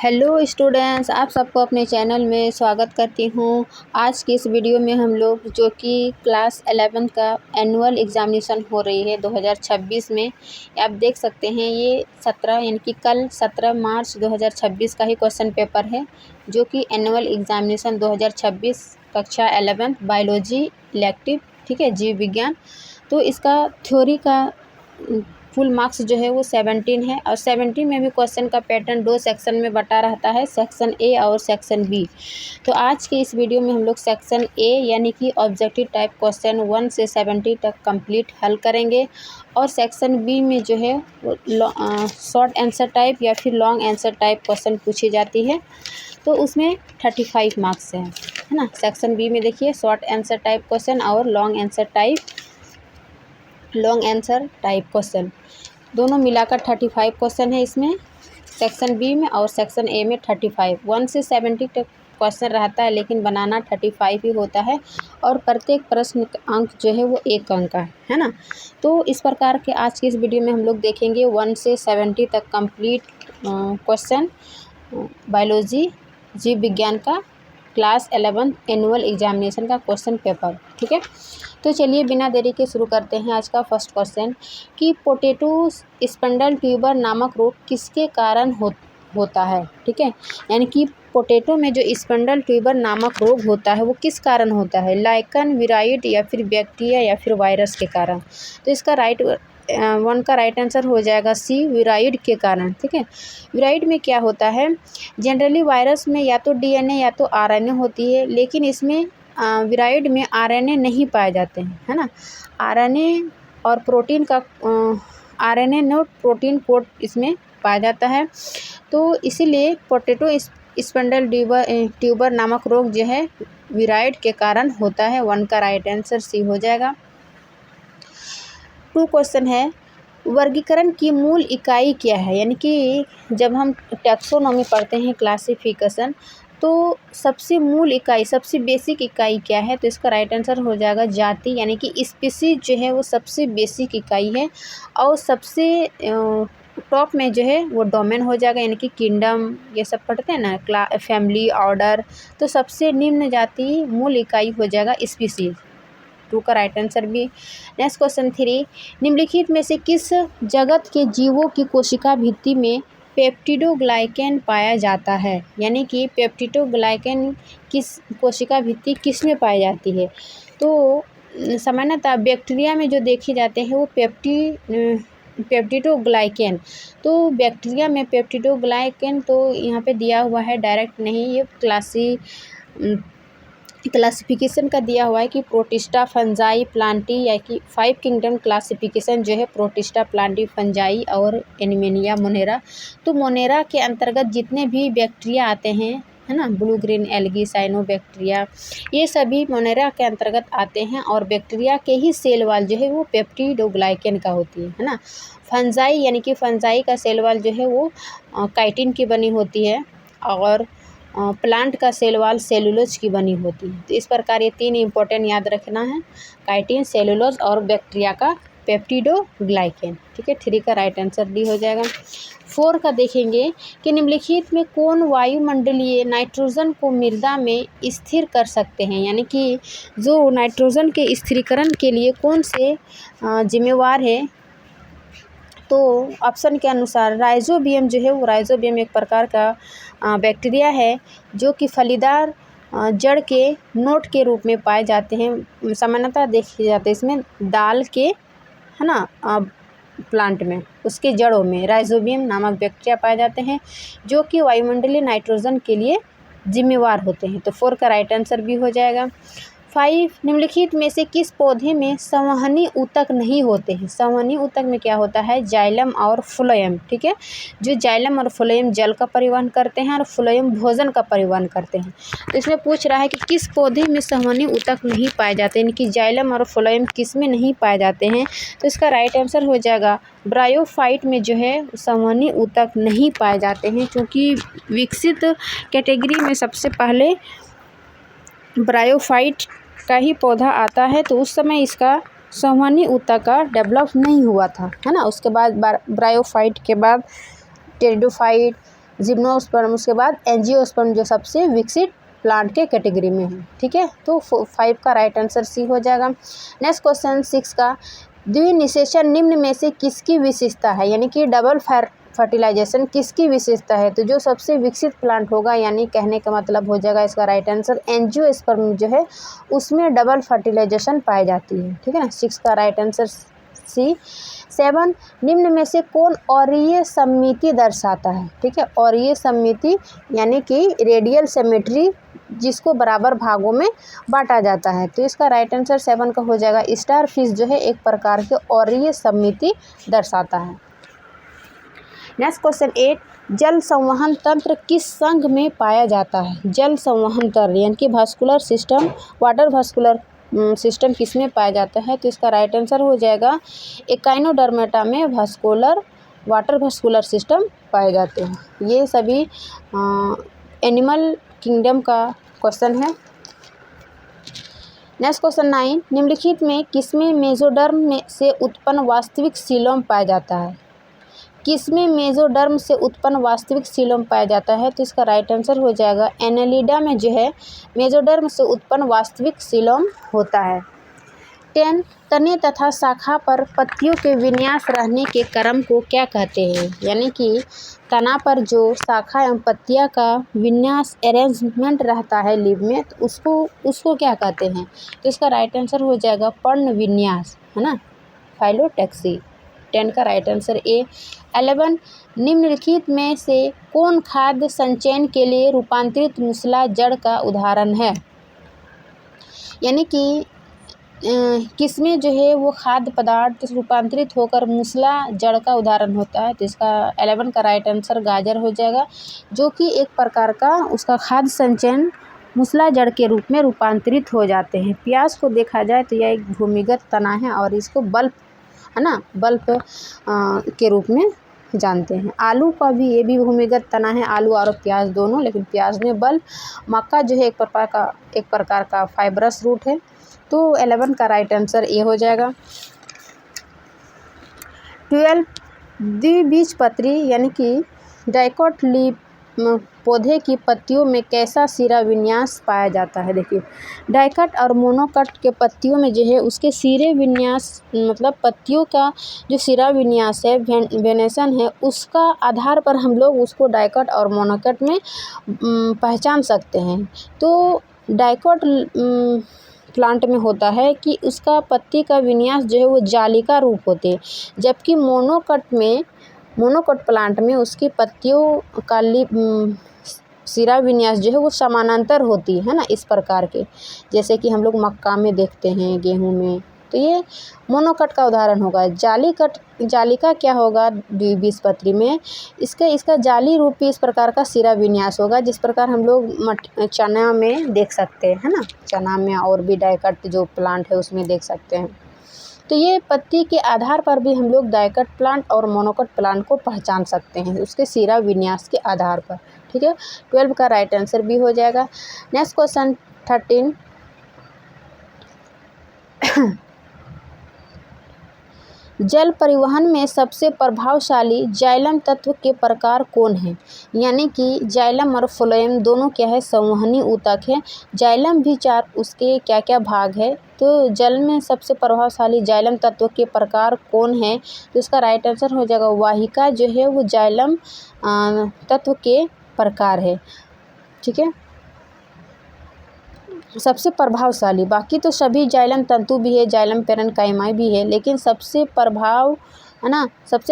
Hello students, आप सबको अपने चैनल में स्वागत करती हूँ। आज की इस वीडियो में हम लोग जो कि क्लास 11 का एनुअल एग्ज़ामिनेशन हो रही है 2026 में, आप देख सकते हैं ये 17 यानी कि कल 17 मार्च 2026 का ही क्वेश्चन पेपर है, जो कि एनुअल एग्ज़ामिनेशन 2026 कक्षा 11 बायोलॉजी इलेक्टिव, ठीक है, जीव विज्ञान। तो इसका थ्योरी का फुल मार्क्स जो है वो 17 है और 17 में भी क्वेश्चन का पैटर्न 2 सेक्शन में बटा रहता है, सेक्शन ए और सेक्शन बी। तो आज के इस वीडियो में हम लोग सेक्शन ए यानी कि ऑब्जेक्टिव टाइप क्वेश्चन 1 से 70 तक कंप्लीट हल करेंगे और सेक्शन बी में जो है शॉर्ट आंसर टाइप या फिर लॉन्ग आंसर टाइप क्वेश्चन पूछी जाती है, तो उसमें 35 मार्क्स है ना। सेक्शन बी में देखिए शॉर्ट आंसर टाइप क्वेश्चन और लॉन्ग आंसर टाइप क्वेश्चन दोनों मिलाकर 35 क्वेश्चन है इसमें सेक्शन बी में, और सेक्शन ए में 35। 1 से 70 तक क्वेश्चन रहता है, लेकिन बनाना 35 ही होता है और प्रत्येक प्रश्न का अंक जो है वो 1 अंक का है ना। तो इस प्रकार के आज की इस वीडियो में हम लोग देखेंगे 1 से 70 तक कंप्लीट क्वेश्चन बायोलॉजी जीव विज्ञान का क्लास 11 एनुअल एग्जामिनेशन का क्वेश्चन पेपर, ठीक है। तो चलिए बिना देरी के शुरू करते हैं आज का फर्स्ट क्वेश्चन कि पोटैटो स्पंडल ट्यूबर नामक रोग किसके कारण होता है, ठीक है। यानी कि पोटैटो में जो स्पंडल ट्यूबर नामक रोग होता है वो किस कारण होता है, लाइकन, विराइड या फिर बैक्टीरिया या फिर वायरस के कारण। तो इसका राइट आंसर हो जाएगा सी, विराइड के कारण, ठीक है। विराइड में क्या होता है, जनरली वायरस में या तो डीएनए या तो आरएनए होती है, लेकिन इसमें विराइड में आरएनए नहीं पाए जाते हैं, है ना। आरएनए और प्रोटीन का आरएनए नोट प्रोटीन कोड इसमें पाया जाता है, तो इसीलिए पोटैटो स्पंडल ट्यूबर नामक रोग जो है विराइड के कारण होता है। 1 का राइट आंसर सी हो जाएगा। 2 क्वेश्चन है, वर्गीकरण की मूल इकाई क्या है। यानी कि जब हम टैक्सोनॉमी पढ़ते हैं, क्लासिफिकेशन, तो सबसे मूल इकाई, सबसे बेसिक इकाई क्या है, तो इसका राइट आंसर हो जाएगा जाति, यानी कि स्पीसीज जो है वो सबसे बेसिक इकाई है। और सबसे टॉप में जो है वो डोमेन हो जाएगा, यानी कि किंगडम, ये सब पढ़ते हैं ना, फैमिली, ऑर्डर। तो सबसे निम्न जाति मूल इकाई हो जाएगा स्पीसीज। 2 का राइट आंसर भी। नेक्स्ट क्वेश्चन 3, निम्नलिखित में से किस जगत के जीवों की कोशिका भित्ति में पेप्टिडोग्लाइकेन पाया जाता है। यानी कि पेप्टिडोग्लाइकेन किस कोशिका भित्ति किस में पाई जाती है, तो सामान्यतः बैक्टीरिया में जो देखे जाते हैं वो पेप्टिडोग्लाइकेन। तो बैक्टीरिया में पेप्टिडोग्लाइकेन तो यहाँ पे दिया हुआ है, डायरेक्ट नहीं, ये क्लासिफिकेशन का दिया हुआ है कि प्रोटिस्टा, फंजाई, प्लांटी, या कि 5 किंगडम क्लासिफिकेशन जो है प्रोटिस्टा, प्लांटी, फंजाई और एनिमेनिया, मोनेरा। तो मोनेरा के अंतर्गत जितने भी बैक्टीरिया आते हैं, है ना, ब्लू ग्रीन एल्गी, साइनोबैक्टीरिया, ये सभी मोनेरा के अंतर्गत आते हैं और बैक्टीरिया के ही सेल वाल जो है वो पेप्टिडोग्लाइकेन का होती है ना। फंजाई यानी कि फंजाई का सेल वाल जो है वो काइटिन की बनी होती है और प्लांट का सेल वाल सेलुलोज की बनी होती है। तो इस प्रकार ये 3 इंपॉर्टेंट याद रखना है, काइटिन, सेलुलोज और बैक्टीरिया का पेप्टिडोग्लाइकेन, ठीक है। 3 का राइट आंसर डी हो जाएगा। 4 का देखेंगे कि निम्नलिखित में कौन वायुमंडलीय नाइट्रोजन को मृदा में स्थिर कर सकते हैं। यानी कि जो नाइट्रोजन के स्थिरीकरण के लिए कौन से जिम्मेवार है, तो ऑप्शन के अनुसार राइजोबियम जो है वो, राइजोबियम एक प्रकार का बैक्टीरिया है जो कि फलीदार जड़ के नोट के रूप में पाए जाते हैं। सामान्यतः देखे जाते हैं इसमें दाल के, है ना, प्लांट में उसके जड़ों में राइजोबियम नामक बैक्टीरिया पाए जाते हैं जो कि वायुमंडलीय नाइट्रोजन के लिए जिम्मेवार होते हैं। तो 4 का राइट आंसर भी हो जाएगा। 5, निम्नलिखित में से किस पौधे में संवहनी ऊतक नहीं होते हैं। संवहनी ऊतक में क्या होता है, जाइलम और फ्लोएम, ठीक है। जो जाइलम और फ्लोएम जल का परिवहन करते हैं और फ्लोएम भोजन का परिवहन करते हैं। तो इसमें पूछ रहा है कि किस पौधे में संवहनी ऊतक नहीं पाए जाते, यानी कि जाइलम और फ्लोएम किस में नहीं पाए जाते हैं। तो इसका राइट आंसर हो जाएगा ब्रायोफाइट में जो है संवहनी ऊतक नहीं पाए जाते हैं, क्योंकि विकसित कैटेगरी में सबसे पहले ब्रायोफाइट का ही पौधा आता है, तो उस समय इसका संवहनी ऊतक का डेवलप नहीं हुआ था, है ना। उसके बाद ब्रायोफाइट के बाद टेरिडोफाइट, जिम्नोस्पर्म, उसके बाद एंजियोस्पर्म जो सबसे विकसित प्लांट के कैटेगरी में है। ठीक है, तो 5 का राइट आंसर सी हो जाएगा। नेक्स्ट क्वेश्चन 6 का, द्विनिषेचन निम्न में से किसकी विशेषता है, यानी कि डबल फर्टिलाइजेशन किसकी विशेषता है। तो जो सबसे विकसित प्लांट होगा, यानी कहने का मतलब हो जाएगा इसका राइट आंसर एंजियोस्पर्म जो है उसमें डबल फर्टिलाइजेशन पाई जाती है। ठीक है ना, 6 का राइट आंसर सी। 7, निम्न में से कौन अरीय सममिति दर्शाता है। ठीक है, अरीय सममिति यानी कि रेडियल सिमेट्री, जिसको बराबर भागों में बांटा जाता है। तो इसका राइट आंसर 7 का हो जाएगा। स्टार फिश जो है एक प्रकार के अरीय सममिति दर्शाता है। नेक्स्ट क्वेश्चन 8, जल संवहन तंत्र किस संघ में पाया जाता है। जल संवहन तंत्र यानी कि vascular system, water vascular system किस में पाया जाता है। तो इसका राइट आंसर हो जाएगा एकाइनोडर्मेटा में वाटर वास्कुलर सिस्टम पाए जाते हैं। ये सभी एनिमल किंगडम का क्वेश्चन है। नेक्स्ट क्वेश्चन 9, निम्नलिखित में किसमें मेसोडर्म में से उत्पन्न वास्तविक सीलोम पाया जाता है। किसमें मेसोडर्म से उत्पन्न वास्तविक सीलोम पाया जाता है। तो इसका राइट आंसर हो जाएगा एनेलिडा में जो है मेसोडर्म से उत्पन्न वास्तविक सीलोम होता है। 10, तने तथा शाखा पर पत्तियों के विन्यास रहने के क्रम को क्या कहते हैं, यानी कि तना पर जो शाखा एवं पत्तियां का विन्यास अरेंजमेंट रहता है लीव में, तो उसको क्या कहते हैं। तो इसका राइट आंसर हो जाएगा पर्ण विन्यास, है ना, फाइलोटैक्सी। 10 का राइट आंसर ए। 11, निम्नलिखित में से कौन खाद्य संचयन के लिए रूपांतरित मूसला जड़ का उदाहरण है, यानी कि किसमें जो है वो खाद्य पदार्थ रूपांतरित होकर मूसला जड़ का उदाहरण होता है। तो इसका 11 का राइट आंसर गाजर हो जाएगा, जो कि एक प्रकार का उसका खाद्य संचयन मूसला जड़ के रूप में रूपांतरित हो जाते हैं। प्याज को देखा जाए तो यह एक भूमिगत तना है और इसको बल्ब, है ना, बल्ब के रूप में जानते हैं। आलू का भी ये भी भूमिगत तना है, आलू और प्याज दोनों, लेकिन प्याज में बल्ब। मक्का जो है एक प्रकार का फाइब्रस रूट है। तो 11 का राइट आंसर ए हो जाएगा। 12, द्विबीजपत्री यानी कि डाइकोट लीफ पौधे की पत्तियों में कैसा सिरा विन्यास पाया जाता है। देखिए, डाइकट और मोनोकट के पत्तियों में जो है उसके सिरे विन्यास, मतलब पत्तियों का जो सिरा विन्यास है, वेनेशन है, उसका आधार पर हम लोग उसको डाइकट और मोनोकट में पहचान सकते हैं। तो डाइकट प्लांट में होता है कि उसका पत्ती का विन्यास जो है वो जालिका रूप होते हैं, जबकि मोनोकट प्लांट में उसकी पत्तियों का सिरा विन्यास जो है वो समानांतर होती है ना, इस प्रकार के, जैसे कि हम लोग मक्का में देखते हैं, गेहूं में। तो ये मोनोकट का उदाहरण होगा। जालिका क्या होगा द्विबीजपत्री में, इसका जाली रूपी इस प्रकार का सिरा विन्यास होगा, जिस प्रकार हम लोग चना में देख सकते हैं, है ना, चना में और भी डाइकट जो प्लांट है उसमें देख सकते हैं। तो ये पत्ती के आधार पर भी हम लोग डाइकट प्लांट और मोनोकट प्लांट को पहचान सकते हैं उसके सिरा विन्यास के आधार पर। ठीक है, 12 का राइट आंसर भी हो जाएगा। नेक्स्ट क्वेश्चन 13, जल परिवहन में सबसे प्रभावशाली जाइलम तत्व के प्रकार कौन है, यानी कि जाइलम और फ्लोएम दोनों क्या है, संवहनी ऊतक है। जाइलम भी 4, उसके क्या क्या भाग है। तो जल में सबसे प्रभावशाली जाइलम तत्व के प्रकार कौन है। तो इसका राइट आंसर हो जाएगा वाहिका जो है वो जाइलम तत्व के प्रकार है। ठीक है, सबसे प्रभावशाली, बाकी तो सभी जाइलम तंतु भी है, जाइलम पेरेन्काइमा भी है, लेकिन सबसे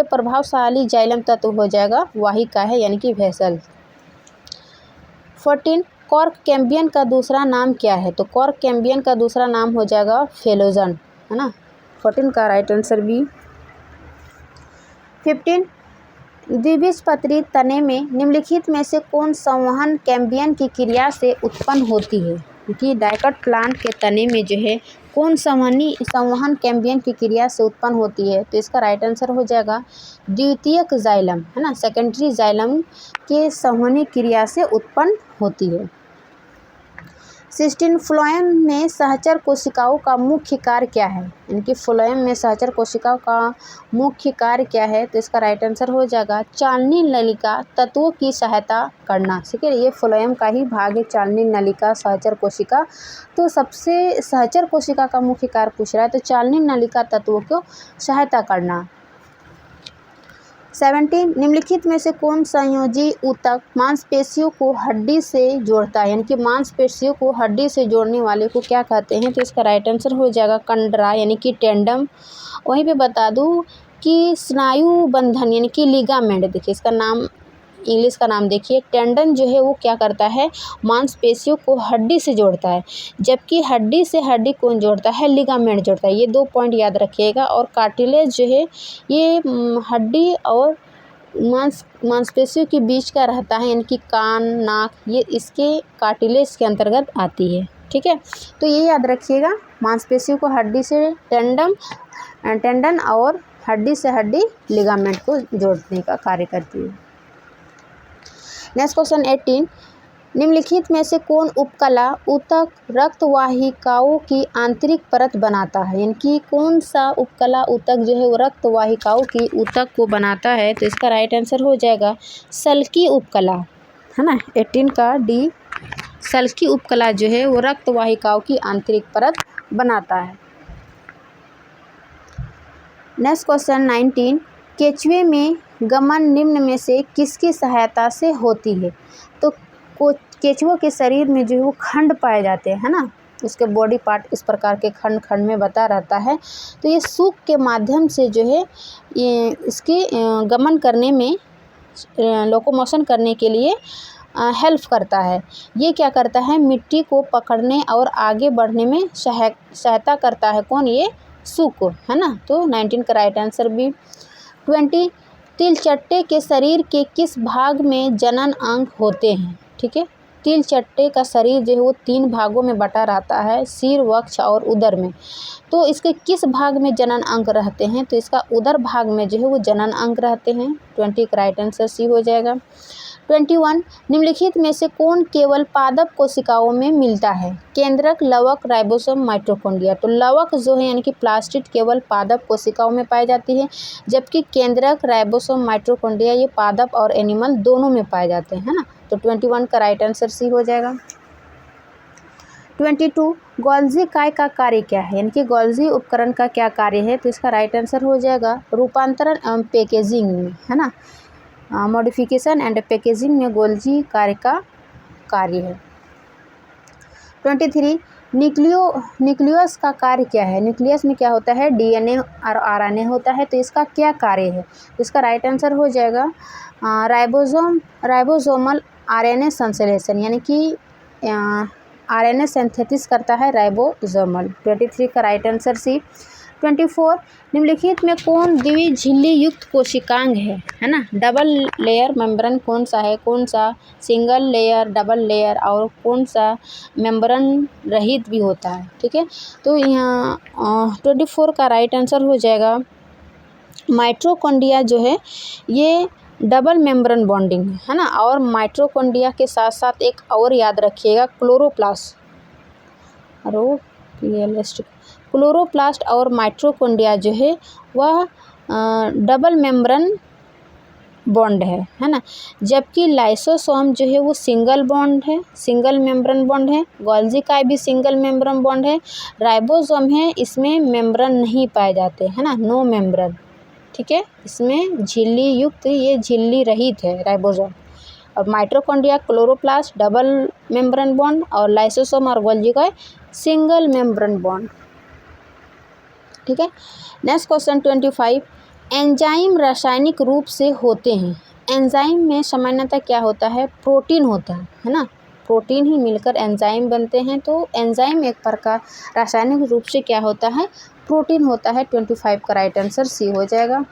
प्रभावशाली जाइलम तत्व हो जाएगा वाहिका है, यानी कि वेसल। 14, कॉर्क कैम्बियन का दूसरा नाम क्या है। तो कॉर्क कैम्बियन का दूसरा नाम हो जाएगा फेलोजन, है ना। 14 का राइट आंसर बी। 15, द्विबीजपत्री तने में निम्नलिखित में से कौन संवहन कैम्बियन की क्रिया से उत्पन्न होती है, क्योंकि डाइकट प्लांट के तने में जो है कौन संवहन कैम्बियन की क्रिया से उत्पन्न होती है। तो इसका राइट आंसर हो जाएगा द्वितीयक जाइलम, है ना, सेकेंडरी जाइलम के संवहनी क्रिया से उत्पन्न होती है। 16 फ्लोएम में सहचर कोशिकाओं का मुख्य कार्य क्या है, यानी कि फ्लोएम में सहचर कोशिकाओं का मुख्य कार्य क्या है, तो इसका राइट आंसर हो जाएगा चालनी नलिका तत्वों की सहायता करना। ठीक है, ये फ्लोएम का ही भाग है, चालनी नलिका सहचर कोशिका। तो सबसे सहचर कोशिका का मुख्य कार्य पूछ रहा है, तो चालनी नलिका तत्वों को सहायता करना। 17 निम्नलिखित में से कौन संयोजी ऊतक मांसपेशियों को हड्डी से जोड़ता है, यानी कि मांसपेशियों को हड्डी से जोड़ने वाले को क्या कहते हैं, तो इसका राइट आंसर हो जाएगा कंडरा, यानी कि टेंडम। वहीं पे बता दूं कि स्नायु बंधन यानी कि लिगामेंट, देखिए इसका नाम इंग्लिश का नाम देखिए, टेंडन जो है वो क्या करता है, मांसपेशियों को हड्डी से जोड़ता है, जबकि हड्डी से हड्डी कौन जोड़ता है, लिगामेंट जोड़ता है। ये 2 पॉइंट याद रखिएगा। और कार्टिलेज जो है ये हड्डी और मांसपेशियों के बीच का रहता है, यानी कि कान, नाक, ये इसके कार्टिलेज के अंतर्गत आती है। ठीक है, तो ये याद रखिएगा, मांसपेशियों को हड्डी से टेंडन और हड्डी से हड्डी लिगामेंट को जोड़ने का कार्य करती है। नेक्स्ट क्वेश्चन 18 निम्नलिखित में से कौन उपकला ऊतक रक्तवाहिकाओं की आंतरिक परत बनाता है, यानी कि कौन सा उपकला ऊतक जो है वो रक्तवाहिकाओं की ऊतक को बनाता है, तो इसका राइट आंसर हो जाएगा सल्की उपकला, है ना। 18 का डी, सल्की उपकला जो है वो रक्तवाहिकाओं की आंतरिक परत बनाता है। नेक्स्ट क्वेश्चन 19 केचुए में गमन निम्न में से किसकी सहायता से होती है, तो केचुओं के शरीर में जो है वो खंड पाए जाते हैं, है ना, उसके बॉडी पार्ट इस प्रकार के खंड खंड में बता रहता है। तो ये सूप के माध्यम से जो है ये इसके गमन करने में, लोकोमोशन करने के लिए हेल्प करता है। ये क्या करता है, मिट्टी को पकड़ने और आगे बढ़ने में सहायता करता है, कौन, ये सूप, है ना। तो 19 का राइट आंसर भी। 20 तिलचट्टे के शरीर के किस भाग में जनन अंग होते हैं, ठीक है। तिलचट्टे का शरीर जो है वो 3 भागों में बटा रहता है, सिर, वक्ष और उदर में। तो इसके किस भाग में जनन अंग रहते हैं, तो इसका उदर भाग में जो है वो जनन अंग रहते हैं। 20 का राइट आंसर सी हो जाएगा। 21 निम्नलिखित में से कौन केवल पादप कोशिकाओं में मिलता है, केंद्रक, लवक, राइबोसोम, माइटोकॉन्ड्रिया। तो लवक जो है यानी कि प्लास्टिड केवल पादप कोशिकाओं में पाई जाती है, जबकि केंद्रक, राइबोसोम, माइटोकॉन्ड्रिया ये पादप और एनिमल दोनों में पाए जाते हैं, है ना। तो 21 का राइट आंसर सी हो जाएगा। 22 गोल्जी काय का कार्य क्या है, यानी कि गोल्जी उपकरण का क्या कार्य है, तो इसका राइट आंसर हो जाएगा रूपांतरण एवं पैकेजिंग में, है ना। मॉडिफिकेशन एंड पैकेजिंग में गोल्जी कार्य का कार्य है। 23 न्यूक्लियस का कार्य क्या है, न्यूक्लियस में क्या होता है, डीएनए और आरएनए होता है, तो इसका क्या कार्य है, तो इसका राइट आंसर हो जाएगा राइबोसोमल आरएनए संश्लेषण, यानी कि आरएनए सिंथेसिस करता है राइबोसोमल। 23 का राइट आंसर सी। 24 निम्नलिखित में कौन द्विझिल्ली युक्त कोशिकांग है ना। डबल लेयर मेम्ब्रेन कौन सा है, कौन सा सिंगल लेयर, डबल लेयर और कौन सा मेम्ब्रेन रहित भी होता है, ठीक है। तो यहाँ 24 का राइट आंसर हो जाएगा माइटोकॉन्ड्रिया जो है ये डबल मेम्ब्रेन बॉन्डिंग है ना। और माइटोकॉन्ड्रिया के साथ साथ एक और याद रखिएगा क्लोरोप्लास्ट और माइटोकॉन्ड्रिया जो है वह डबल मेम्ब्रेन बॉन्ड है ना। जबकि लाइसोसोम जो है वो सिंगल मेम्ब्रेन बॉन्ड है। गोल्जी का भी सिंगल मेम्ब्रेन बॉन्ड है। राइबोसोम है, इसमें मेम्ब्रेन नहीं पाए जाते, है ना, नो मेम्ब्रेन, ठीक है। इसमें झिल्ली युक्त, ये झिल्ली रहित है राइबोसोम। और mitochondria, chloroplast double membrane bond और लाइसोसोम और गोल्जी का सिंगल मेम्ब्रेन बॉन्ड, ठीक है। नेक्स्ट क्वेश्चन 25 एंजाइम रासायनिक रूप से होते हैं। एंजाइम में सामान्यतः क्या होता है, प्रोटीन होता है ना। प्रोटीन ही मिलकर एंजाइम बनते हैं। तो एंजाइम एक प्रकार रासायनिक रूप से क्या होता है, प्रोटीन होता है। 25 का राइट आंसर सी हो जाएगा।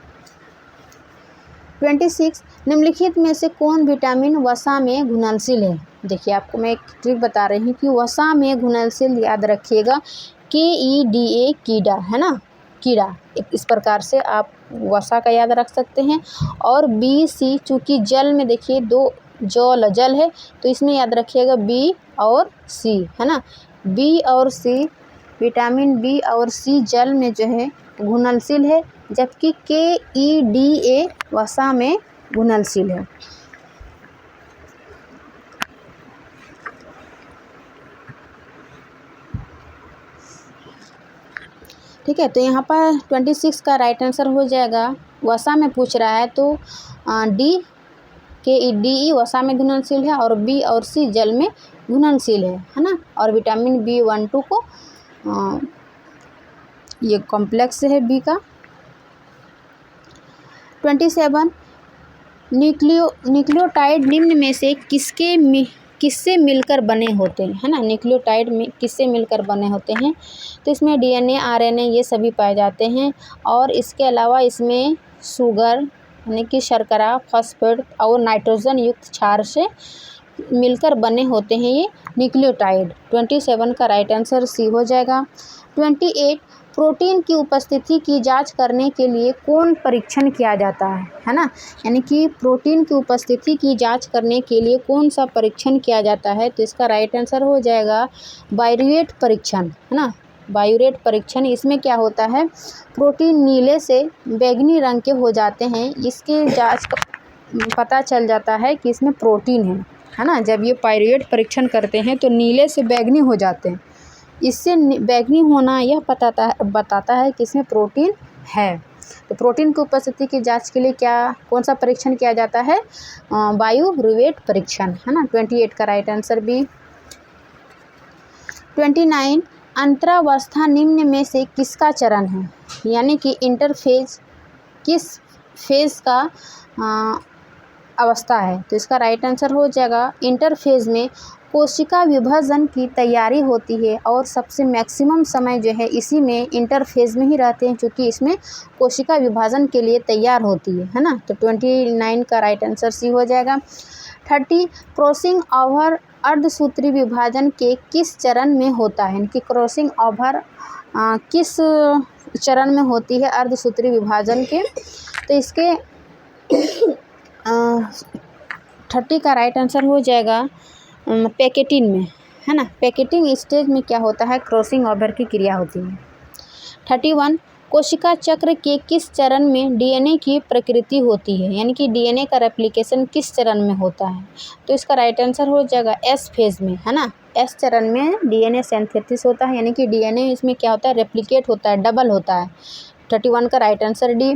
26 निम्नलिखित में से कौन विटामिन वसा में घुलनशील है। देखिए आपको मैं एक ट्रिक बता रही हूँ कि वसा में घुलनशील याद रखिएगा, KEDA कीड़ा, है ना, कीड़ा। इस प्रकार से आप वसा का याद रख सकते हैं। और BC चूँकि जल में देखिए 2 जल जल है, तो इसमें याद रखिएगा बी और सी, है ना। बी और सी, विटामिन बी और सी जल में जो है घुलनशील है, जबकि KEDA वसा में घुलनशील है। ठीक है, तो यहाँ पर 26 का राइट आंसर हो जाएगा। वसा में पूछ रहा है तो डी KEDE वसा में घुलनशील है और बी और सी जल में घुलनशील है ना। और विटामिन B12 को ये कॉम्प्लेक्स है बी का। 27 न्यूक्लियोटाइड निम्न में से किससे मिलकर बने होते हैं, है ना। न्यूक्लियोटाइड में किससे मिलकर बने होते हैं, तो इसमें DNA RNA ये सभी पाए जाते हैं। और इसके अलावा इसमें शुगर यानी कि शर्करा, फॉस्फेट और नाइट्रोजन युक्त क्षार से मिलकर बने होते हैं ये न्यूक्लियोटाइड। 27 का राइट आंसर सी हो जाएगा। 28 प्रोटीन की उपस्थिति की जांच करने के लिए कौन परीक्षण किया जाता है ना। यानी कि प्रोटीन की उपस्थिति की जांच करने के लिए कौन सा परीक्षण किया जाता है, तो इसका राइट आंसर हो जाएगा बायूरेट परीक्षण, है ना। बायूरेट परीक्षण, इसमें क्या होता है, प्रोटीन नीले से बैंगनी रंग के हो जाते हैं, इसकी जांच पता चल जाता है कि इसमें प्रोटीन है ना। जब ये पाइरूवेट परीक्षण करते हैं तो नीले से बैंगनी हो जाते हैं, इससे बैंगनी होना यह बताता है कि इसमें प्रोटीन है। तो प्रोटीन की उपस्थिति की जांच के लिए कौन सा परीक्षण किया जाता है, बायूरेट परीक्षण, है ना। 28 का राइट आंसर बी। 29 अंतरावस्था निम्न में से किसका चरण है, यानी कि इंटरफेज किस फेज का अवस्था है, तो इसका राइट आंसर हो जाएगा इंटरफेज में कोशिका विभाजन की तैयारी होती है और सबसे मैक्सिमम समय जो है इसी में इंटरफेज में ही रहते हैं, क्योंकि इसमें कोशिका विभाजन के लिए तैयार होती है ना। तो 29 का राइट आंसर सी हो जाएगा। 30 क्रॉसिंग ओवर अर्धसूत्री विभाजन के किस चरण में होता है, इनकी क्रॉसिंग ओवर किस चरण में होती है अर्धसूत्री विभाजन के, तो इसके 30 का राइट आंसर हो जाएगा पैकेटिंग में, है ना। पैकेटिंग स्टेज में क्या होता है, क्रॉसिंग ओवर की क्रिया होती है। 31 कोशिका चक्र के किस चरण में DNA की प्रकृति होती है, यानी कि DNA का रेप्लिकेशन किस चरण में होता है, तो इसका राइट आंसर हो जाएगा S फेज में, है ना। S चरण में DNA सिंथेसिस होता है, यानी कि DNA इसमें क्या होता है, रेप्लिकेट होता है, डबल होता है। 31 का राइट आंसर डी।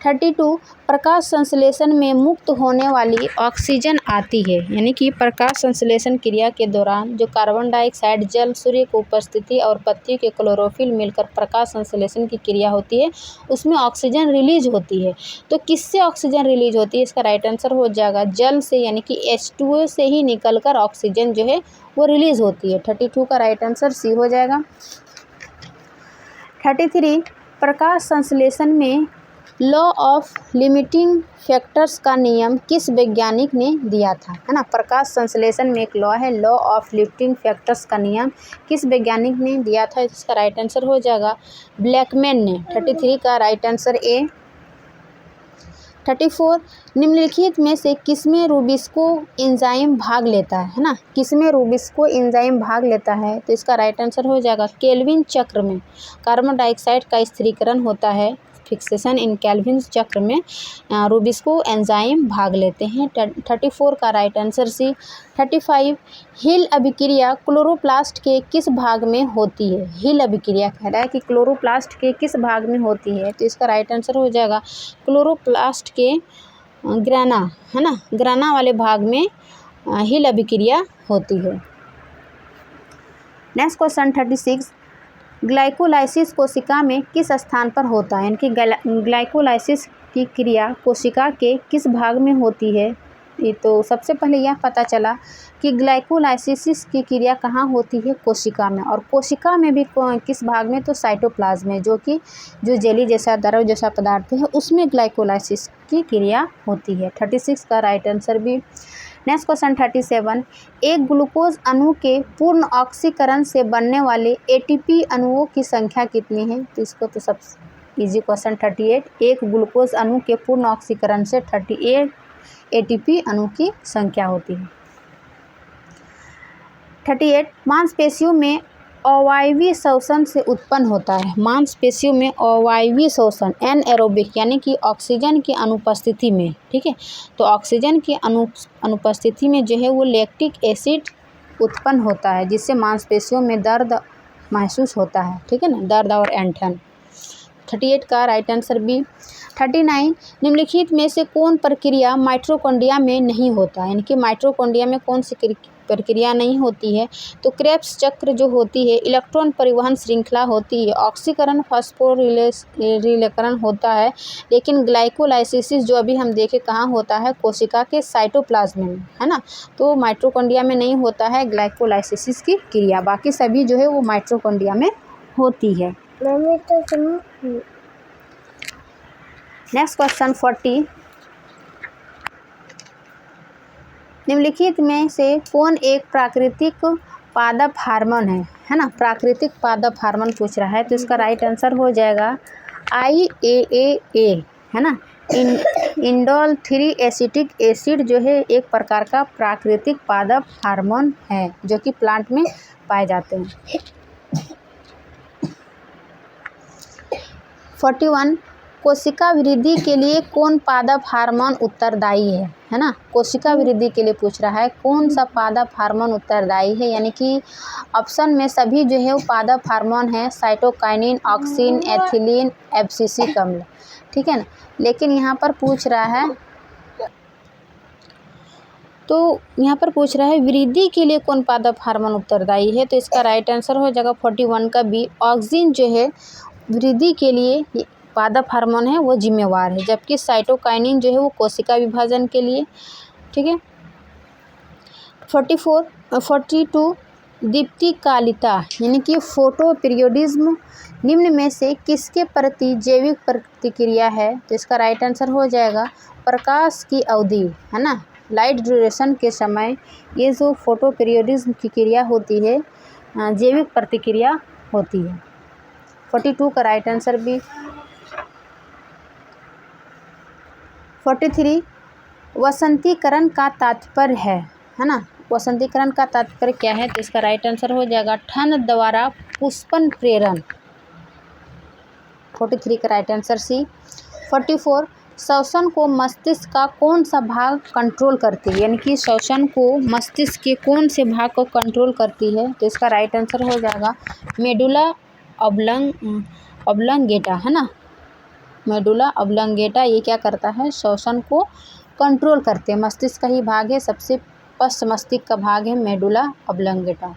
32 प्रकाश संश्लेषण में मुक्त होने वाली ऑक्सीजन आती है, यानी कि प्रकाश संश्लेषण क्रिया के दौरान जो कार्बन डाइऑक्साइड, जल, सूर्य की उपस्थिति और पत्तियों के क्लोरोफिल मिलकर प्रकाश संश्लेषण की क्रिया होती है, उसमें ऑक्सीजन रिलीज होती है। तो किससे ऑक्सीजन रिलीज होती है, इसका राइट आंसर हो जाएगा जल से, यानी कि H2O से ही निकलकर ऑक्सीजन जो है वो रिलीज होती है। 32 का राइट आंसर सी हो जाएगा। 33 प्रकाश संश्लेषण में लॉ ऑफ लिमिटिंग फैक्टर्स का नियम किस वैज्ञानिक ने दिया था, है ना। प्रकाश संश्लेषण में एक लॉ है, लॉ ऑफ लिमिटिंग फैक्टर्स का नियम किस वैज्ञानिक ने दिया था, इसका राइट आंसर हो जाएगा ब्लैकमैन ने। 33 का राइट आंसर ए। 34 निम्नलिखित में से किसमें रूबिस्को एंजाइम भाग लेता है ना। किसमें रूबिस्को एंजाइम भाग लेता है, तो इसका राइट आंसर हो जाएगा केल्विन चक्र में कार्बन डाइऑक्साइड का स्थिरीकरण होता है, फिक्सेशन इन केल्विन चक्र में रूबिस्को एंजाइम भाग लेते हैं। 34 का राइट आंसर सी। 35 हिल अभिक्रिया क्लोरोप्लास्ट के किस भाग में होती है, हिल अभिक्रिया कह रहा है कि क्लोरोप्लास्ट के किस भाग में होती है, तो इसका राइट आंसर हो जाएगा क्लोरोप्लास्ट के ग्राना, है ना, ग्राना वाले भाग में हिल अभिक्रिया होती है। नेक्स्ट क्वेश्चन 36 ग्लाइकोलाइसिस कोशिका में किस स्थान पर होता है, इनकी ग्लाइकोलाइसिस की क्रिया कोशिका के किस भाग में होती है। ये तो सबसे पहले यह पता चला कि ग्लाइकोलाइसिस की क्रिया कहाँ होती है, कोशिका में, और कोशिका में भी किस भाग में, तो साइटोप्लाज्म में, जो जेली जैसा द्रव जैसा पदार्थ है उसमें ग्लाइकोलाइसिस की क्रिया होती है। 36 का राइट आंसर भी। नेक्स्ट क्वेश्चन 37 एक ग्लूकोज अणु के पूर्ण ऑक्सीकरण से बनने वाले ATP अणुओं की संख्या कितनी है, तो इसको तो सब इजी क्वेश्चन 38 एक ग्लूकोज अणु के पूर्ण ऑक्सीकरण से 38 ATP अणु की संख्या होती है। 38 मांसपेशियों में अवायवीय शोषण से उत्पन्न होता है। मांसपेशियों में अवायवीय शोषण एनएरोबिक यानी कि ऑक्सीजन की अनुपस्थिति में, ठीक है, तो ऑक्सीजन की अनुपस्थिति में जो है वो लैक्टिक एसिड उत्पन्न होता है, जिससे मांसपेशियों में दर्द महसूस होता है, ठीक है ना, दर्द और ऐंठन। 38 का राइट आंसर बी। 39 निम्नलिखित में से कौन प्रक्रिया माइटोकॉन्ड्रिया में नहीं होता है, यानी कि माइटोकॉन्ड्रिया में कौन सी प्रक्रिया नहीं होती है, तो क्रेब्स चक्र जो होती है, इलेक्ट्रॉन परिवहन श्रृंखला होती है, ऑक्सीकरण फास्फोरिलेकरण होता है, लेकिन ग्लाइकोलाइसिस जो अभी हम देखे कहाँ होता है, कोशिका के साइटोप्लाज्म में, है ना, तो माइटोकॉन्ड्रिया में नहीं होता है ग्लाइकोलाइसिस की क्रिया, बाकी सभी जो है वो माइटोकॉन्ड्रिया में होती है। नेक्स्ट क्वेश्चन 40 निम्नलिखित में से कौन एक प्राकृतिक पादप हार्मोन है ना, प्राकृतिक पादप हार्मोन पूछ रहा है, तो इसका राइट आंसर हो जाएगा IAAA, है ना, इंडोल 3 एसिटिक एसिड जो है एक प्रकार का प्राकृतिक पादप हार्मोन है जो कि प्लांट में पाए जाते हैं। 41 कोशिका वृद्धि के लिए कौन पादप हार्मोन उत्तरदायी है ना, कोशिका वृद्धि के लिए पूछ रहा है कौन सा पादप हार्मोन उत्तरदायी है, यानी कि ऑप्शन में सभी जो है वो पादप हार्मोन है, साइटोकाइनिन, ऑक्सिन, एथिलीन, एब्सिसिक अम्ल, ठीक है ना, लेकिन यहाँ पर पूछ रहा है, तो यहाँ पर पूछ रहा है वृद्धि के लिए कौन पादप हार्मोन उत्तरदायी है, तो इसका राइट आंसर हो जाएगा 41 का बी, ऑक्सिन जो है वृद्धि के लिए पादप हार्मोन है वो जिम्मेवार है, जबकि साइटोकाइनिन जो है वो कोशिका विभाजन के लिए, ठीक है। 42 दीप्तिकालिता यानी कि फोटो पीरियोडिज्म निम्न में से किसके प्रति जैविक प्रतिक्रिया है, तो इसका राइट आंसर हो जाएगा प्रकाश की अवधि, है ना, लाइट ड्यूरेशन के समय ये जो फोटो पीरियोडिज्म की क्रिया होती है जैविक प्रतिक्रिया होती है। 42 का राइट आंसर भी। 43 वसंतीकरण का तात्पर्य है ना, वसंतीकरण का तात्पर्य क्या है, तो इसका राइट आंसर हो जाएगा ठंड द्वारा पुष्पन प्रेरण। 43 का राइट आंसर सी। 44 श्वसन को मस्तिष्क का कौन सा भाग कंट्रोल करती है, यानी कि श्वसन को मस्तिष्क के कौन से भाग को कंट्रोल करती है, तो इसका राइट आंसर हो जाएगा मेडुला ऑब्लंगेटा, है ना, मेडुला ऑब्लंगेटा ये क्या करता है, श्वसन को कंट्रोल करते हैं, मस्तिष्क का ही भाग है, सबसे पश्च मस्तिष्क का भाग है मेडुला ऑब्लंगेटा।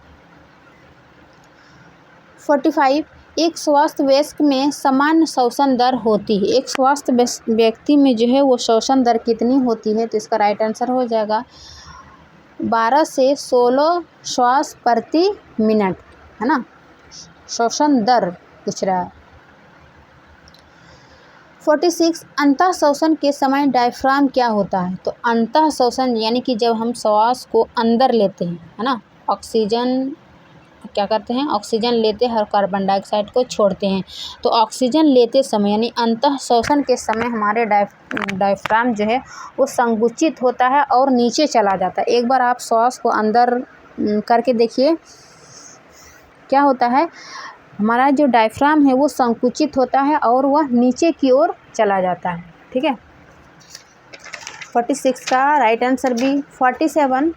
45 एक स्वस्थ वयस्क में सामान्य श्वसन दर होती है, एक स्वस्थ व्यक्ति में जो है वो श्वसन दर कितनी होती है, तो इसका राइट आंसर हो जाएगा 12 से 16 श्वास प्रति मिनट, है ना, श्वसन दर पूछ रहा है। 46 अंतः श्वसन के समय डायफ्राम क्या होता है, तो अंतः श्वसन यानी कि जब हम श्वास को अंदर लेते हैं, है ना, ऑक्सीजन क्या करते हैं, ऑक्सीजन लेते हैं और कार्बन डाइऑक्साइड को छोड़ते हैं, तो ऑक्सीजन लेते समय यानी अंतः श्वसन के समय हमारे डायफ्राम जो है वो संकुचित होता है और नीचे चला जाता है। एक बार आप श्वास को अंदर करके देखिए क्या होता है, हमारा जो डायफ्राम है वो संकुचित होता है और वह नीचे की ओर चला जाता है, ठीक है। 46 का राइट आंसर बी। 47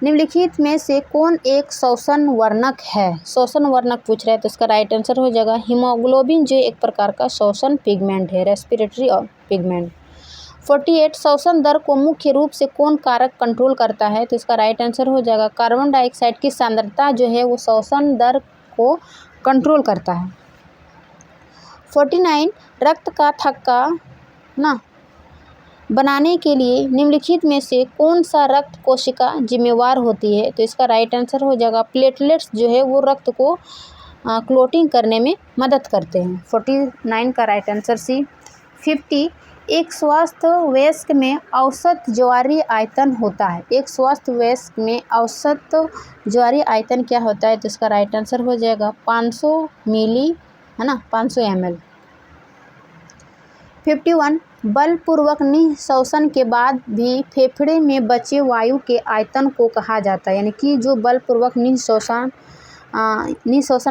निम्नलिखित में से कौन एक श्वसन वर्णक है, श्वसन वर्णक पूछ रहा है, तो इसका राइट आंसर हो जाएगा हीमोग्लोबिन जो एक प्रकार का श्वसन पिगमेंट है, रेस्पिरेटरी पिगमेंट। 48 श्वसन दर को मुख्य रूप से कौन कारक कंट्रोल करता है, तो इसका राइट आंसर हो जाएगा कार्बन डाइऑक्साइड की सांद्रता जो है वो श्वसन दर को कंट्रोल करता है। 49 रक्त का थक्का ना बनाने के लिए निम्नलिखित में से कौन सा रक्त कोशिका जिम्मेवार होती है, तो इसका राइट आंसर हो जाएगा प्लेटलेट्स जो है वो रक्त को क्लोटिंग करने में मदद करते हैं। 49 का राइट आंसर सी। 50 एक स्वस्थ वयस्क में औसत ज्वारीय आयतन होता है, एक स्वस्थ वयस्क में औसत ज्वारीय आयतन क्या होता है, तो इसका राइट आंसर हो जाएगा 500 मिली, है ना, 500 ml। 51 बलपूर्वक निःश्वासन के बाद भी फेफड़े में बचे वायु के आयतन को कहा जाता है। यानी कि जो बलपूर्वक निःश्वासन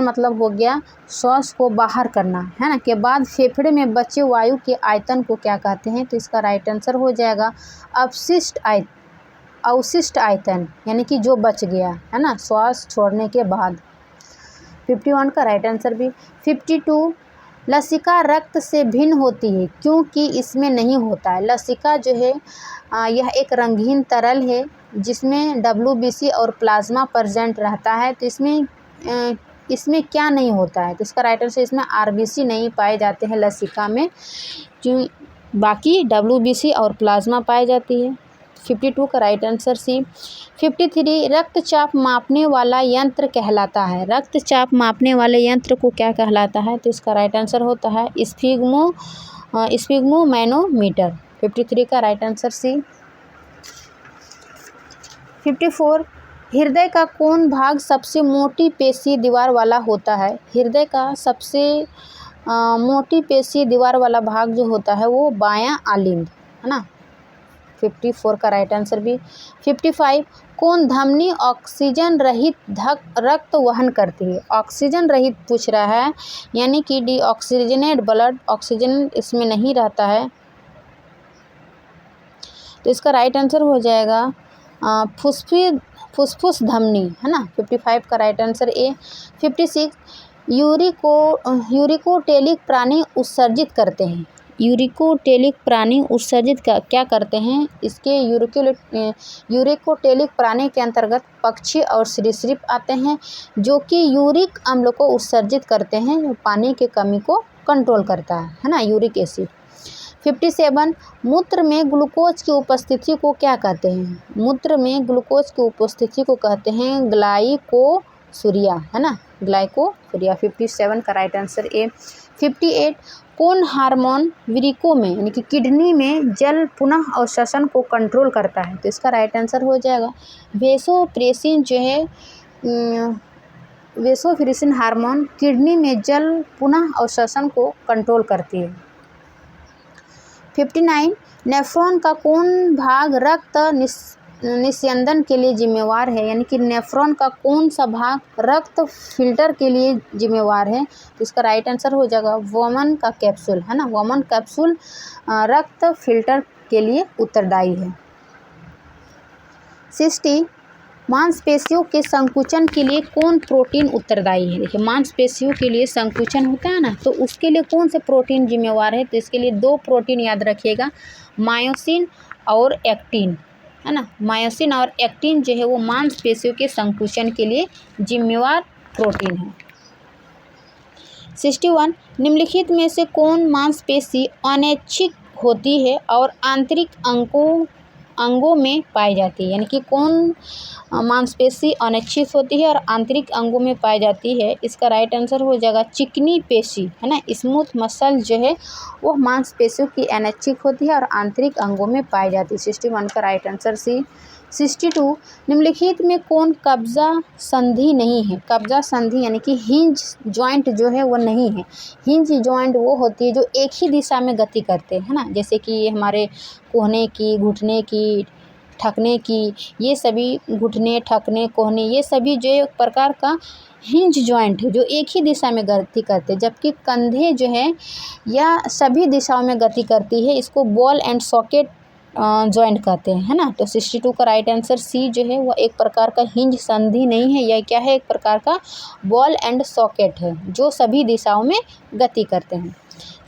मतलब हो गया श्वास को बाहर करना, है ना, के बाद फेफड़े में बचे वायु के आयतन को क्या कहते हैं? तो इसका राइट आंसर हो जाएगा अवशिष्ट आयतन, यानी कि जो बच गया, है ना, श्वास छोड़ने के बाद। 51 का राइट आंसर भी। 52 लसिका रक्त से भिन्न होती है क्योंकि इसमें नहीं होता है। लसिका जो है यह एक रंगीन तरल है जिसमें WBC और प्लाज्मा प्रेजेंट रहता है। तो इसमें क्या नहीं होता है? तो इसका राइट आंसर, इसमें RBC नहीं पाए जाते हैं लसिका में, जो बाकी WBC और प्लाज्मा पाई जाती है। 52 का राइट आंसर सी। 53 रक्तचाप मापने वाला यंत्र कहलाता है। रक्तचाप मापने वाले यंत्र को क्या कहलाता है? तो इसका राइट आंसर होता है स्फिग्मोमैनोमीटर। 53 का राइट आंसर सी। 54 हृदय का कौन भाग सबसे मोटी पेशी दीवार वाला होता है? हृदय का सबसे मोटी पेशी दीवार वाला भाग जो होता है वो बायां आलिंद, है ना। 54 का राइट आंसर भी। 55 कौन धमनी ऑक्सीजन रहित रक्त वहन करती है? ऑक्सीजन रहित पूछ रहा है, यानी कि डीऑक्सीजनेट ब्लड, ऑक्सीजन इसमें नहीं रहता है। तो इसका राइट आंसर हो जाएगा फुसफुस धमनी, है ना। 55 का राइट आंसर ए। 56 यूरिकोटेलिक प्राणी उत्सर्जित करते हैं। यूरिकोटेलिक प्राणी उत्सर्जित क्या करते हैं? इसके यूरिकोटेलिक प्राणी के अंतर्गत पक्षी और सरीसृप आते हैं जो कि यूरिक अम्ल को उत्सर्जित करते हैं, जो पानी की कमी को कंट्रोल करता है ना, यूरिक एसिड। 57 मूत्र में ग्लूकोज की उपस्थिति को क्या कहते हैं? मूत्र में ग्लूकोज की उपस्थिति को कहते हैं ग्लाइकोसूरिया, है ना, ग्लाइकोसूरिया। 57 का राइट आंसर ए। 58 कौन हार्मोन वृक्कों में, यानी कि किडनी में जल पुनः अवशोषण को कंट्रोल करता है? तो इसका राइट आंसर हो जाएगा वेसोप्रेसिन जो है, वेसोप्रेसिन हार्मोन किडनी में जल पुनः अवशोषण को कंट्रोल करती है। 59 नेफ्रॉन का कौन भाग रक्त निस्यंदन के लिए जिम्मेवार है? यानी कि नेफ्रॉन का कौन सा भाग रक्त फिल्टर के लिए जिम्मेवार है? तो इसका राइट आंसर हो जाएगा वोमन का कैप्सूल, है ना। वोमन कैप्सूल रक्त फिल्टर के लिए उत्तरदायी है। 60 मांसपेशियों के संकुचन के लिए कौन प्रोटीन उत्तरदायी है? देखिए, मांसपेशियों के लिए संकुचन होता है ना, तो उसके लिए कौन से प्रोटीन जिम्मेवार है? तो इसके लिए 2 प्रोटीन याद रखिएगा, मायोसिन और एक्टिन, है ना। मायोसिन और एक्टिन जो है वो मांसपेशियों के संकुचन के लिए जिम्मेवार प्रोटीन है। 61 निम्नलिखित में से कौन मांसपेशी अनैच्छिक होती है और आंतरिक अंगों में पाई जाती है? यानी कि कौन मांसपेशी अनैच्छिक होती है और आंतरिक अंगों में पाई जाती है? इसका राइट आंसर हो जाएगा चिकनी पेशी, है ना। स्मूथ मसल जो है वो मांसपेशियों की अनैच्छिक होती है और आंतरिक अंगों में पाई जाती है। 61 का राइट आंसर सी। 62 निम्नलिखित में कौन कब्जा संधि नहीं है? कब्जा संधि यानी कि हिंज जॉइंट जो है वो नहीं है। हिंज जॉइंट वो होती है जो एक ही दिशा में गति करते हैं, है ना, जैसे कि ये हमारे कोहने की, घुटने की, ठकने की, ये सभी घुटने, ठकने, कोहने, ये सभी जो एक प्रकार का हिंज जॉइंट है जो एक ही दिशा में गति करते हैं, जबकि कंधे जो है या सभी दिशाओं में गति करती है, इसको बॉल एंड सॉकेट जॉइंट कहते हैं, है ना। तो 62 का राइट आंसर सी जो है वह एक प्रकार का हिंज संधि नहीं है, यह क्या है? एक प्रकार का बॉल एंड सॉकेट है जो सभी दिशाओं में गति करते हैं।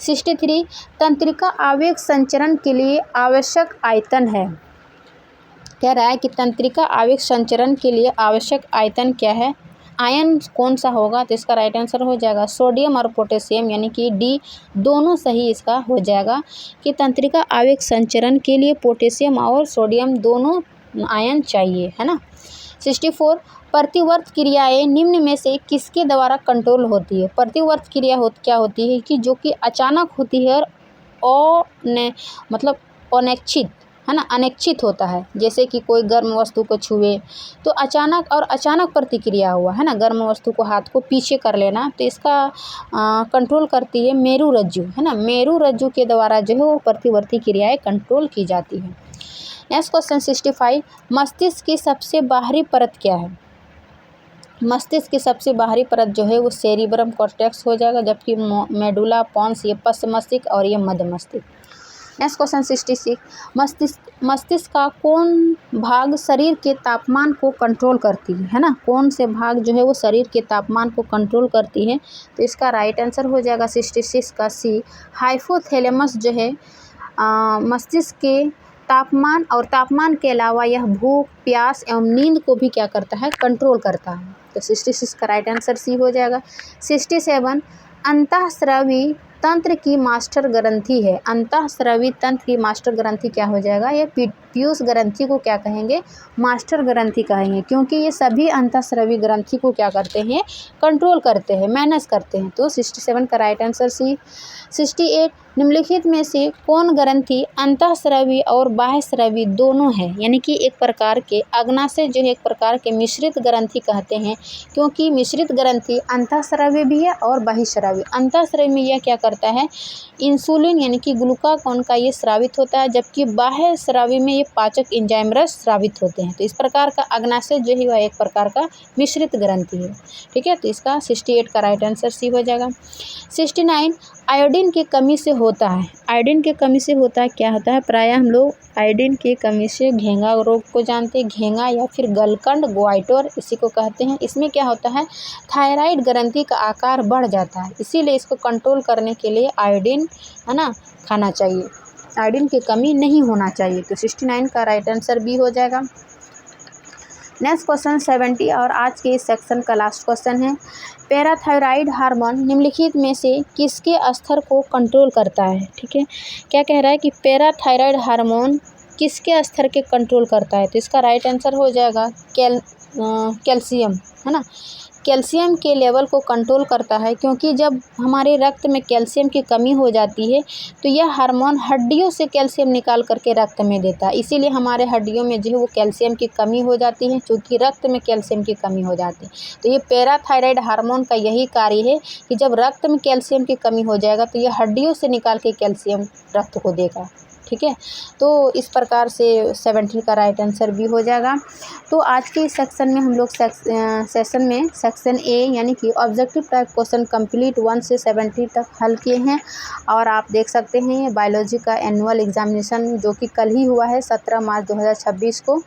63 तंत्रिका आवेग संचरण के लिए आवश्यक आयतन है। कह रहा है कि तंत्रिका आवेग संचरण के लिए आवश्यक आयतन क्या है? आयन कौन सा होगा? तो इसका राइट आंसर हो जाएगा सोडियम और पोटेशियम, यानी कि डी दोनों सही इसका हो जाएगा कि तंत्रिका आवेग संचरण के लिए पोटेशियम और सोडियम दोनों आयन चाहिए, है ना। 64 प्रतिवर्त क्रियाएं निम्न में से किसके द्वारा कंट्रोल होती है? प्रतिवर्त क्रिया क्या होती है कि जो कि अचानक होती है और मतलब अनैच्छिक, है ना, अनिच्छित होता है। जैसे कि कोई गर्म वस्तु को छुए तो अचानक प्रतिक्रिया हुआ, है ना, गर्म वस्तु को हाथ को पीछे कर लेना, तो इसका कंट्रोल करती है मेरु रज्जु, है ना, मेरु रज्जु के द्वारा जो है वो प्रतिवर्ती क्रियाएं कंट्रोल की जाती है। नेक्स्ट क्वेश्चन 65, मस्तिष्क की सबसे बाहरी परत क्या है? मस्तिष्क की सबसे बाहरी परत जो है वो सेरिब्रम कॉर्टेक्स हो जाएगा, जबकि मेडुला पॉन्स ये पश्च मस्तिष्क और ये मध्य मस्तिष्क। नेक्स्ट क्वेश्चन 66, मस्तिष्क का कौन भाग शरीर के तापमान को कंट्रोल करती है ना, कौन से भाग जो है वो शरीर के तापमान को कंट्रोल करती है? तो इसका राइट आंसर हो जाएगा 66 का सी, हाइपोथैलेमस जो है मस्तिष्क के तापमान के अलावा यह भूख, प्यास एवं नींद को भी क्या करता है, कंट्रोल करता है। तो 66 का राइट आंसर सी हो जाएगा। 67, अंतःस्रावी तंत्र की मास्टर ग्रंथि है, अंतःस्रावी तंत्र की मास्टर ग्रंथि क्या हो जाएगा, ये पीयूष ग्रंथि को क्या कहेंगे, मास्टर ग्रंथि कहेंगे, क्योंकि ये सभी अंतःस्रावी ग्रंथि को क्या करते हैं, कंट्रोल करते हैं, मैनेज करते हैं। तो 67 का राइट आंसर सी। 68, निम्नलिखित में से कौन ग्रंथि अंतःस्रावी और बाह्यस्रावी दोनों है, यानी कि एक प्रकार के अग्नाशय जो है एक प्रकार के मिश्रित ग्रंथि कहते हैं, क्योंकि मिश्रित ग्रंथि अंतःस्रावी भी है और बाह्यस्रावी। अंतःस्रावी में यह क्या करता है, इंसुलिन यानी कि ग्लूकागॉन का ये स्रावित होता है, जबकि बाह्यस्रावी में ये पाचक एंजाइम रस स्रावित होते हैं। तो इस प्रकार का अग्नाशय जो है वह एक प्रकार का मिश्रित ग्रंथि है। ठीक है, तो इसका 68 का राइट आंसर सी हो जाएगा। 69, आयोडीन की कमी से होता है, आयोडीन की कमी से होता है, क्या होता है, प्रायः हम लोग आयोडीन की कमी से घेंघा रोग को जानते हैं, घेंघा या फिर गलकंड गोइटर इसी को कहते हैं। इसमें क्या होता है, थायराइड ग्रंथि का आकार बढ़ जाता है, इसीलिए इसको कंट्रोल करने के लिए आयोडीन, है ना, खाना चाहिए, आयोडीन की कमी नहीं होना चाहिए। तो 69 का राइट आंसर बी हो जाएगा। नेक्स्ट क्वेश्चन 70 और आज के इस सेक्शन का लास्ट क्वेश्चन है, पैराथायराइड हार्मोन निम्नलिखित में से किसके स्तर को कंट्रोल करता है? ठीक है, क्या कह रहा है कि पैराथायराइड हार्मोन किसके स्तर के कंट्रोल करता है? तो इसका राइट आंसर हो जाएगा कैल्शियम, है ना, कैल्शियम के लेवल को कंट्रोल करता है, क्योंकि जब हमारे रक्त में कैल्शियम की कमी हो जाती है तो यह हार्मोन हड्डियों से कैल्शियम निकाल करके रक्त में देता है, इसीलिए हमारे हड्डियों में जो है वो कैल्शियम की कमी हो जाती है, क्योंकि रक्त में कैल्शियम की कमी हो जाती है। तो ये पैराथायराइड हार्मोन का यही कार्य है कि जब रक्त में कैल्शियम की कमी हो जाएगा तो यह हड्डियों से निकाल के कैल्शियम रक्त को देगा। ठीक है, तो इस प्रकार से 70 का राइट आंसर भी हो जाएगा। तो आज के इस सेक्शन में हम लोग सेक्शन ए यानी कि ऑब्जेक्टिव टाइप क्वेश्चन कंप्लीट 1 से 70 तक हल किए हैं, और आप देख सकते हैं ये बायोलॉजी का एनुअल एग्जामिनेशन जो कि कल ही हुआ है 17 मार्च 2026 को।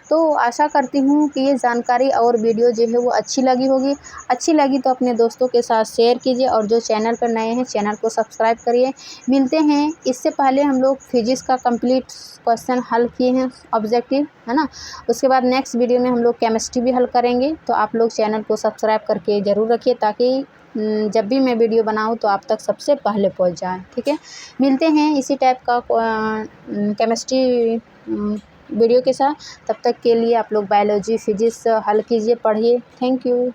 तो आशा करती हूँ कि ये जानकारी और वीडियो जो है वो अच्छी लगी होगी। अच्छी लगी तो अपने दोस्तों के साथ शेयर कीजिए, और जो चैनल पर नए हैं चैनल को सब्सक्राइब करिए। मिलते हैं, इससे पहले हम लोग फिजिक्स का कंप्लीट क्वेश्चन हल किए हैं ऑब्जेक्टिव, है ना, उसके बाद नेक्स्ट वीडियो में हम लोग केमिस्ट्री भी हल करेंगे। तो आप लोग चैनल को सब्सक्राइब करके ज़रूर रखिए, ताकि जब भी मैं वीडियो बनाऊं तो आप तक सबसे पहले पहुंच जाए। ठीक है, मिलते हैं इसी टाइप का केमिस्ट्री वीडियो के साथ। तब तक के लिए आप लोग बायोलॉजी फिजिक्स हल कीजिए, पढ़िए। Thank you.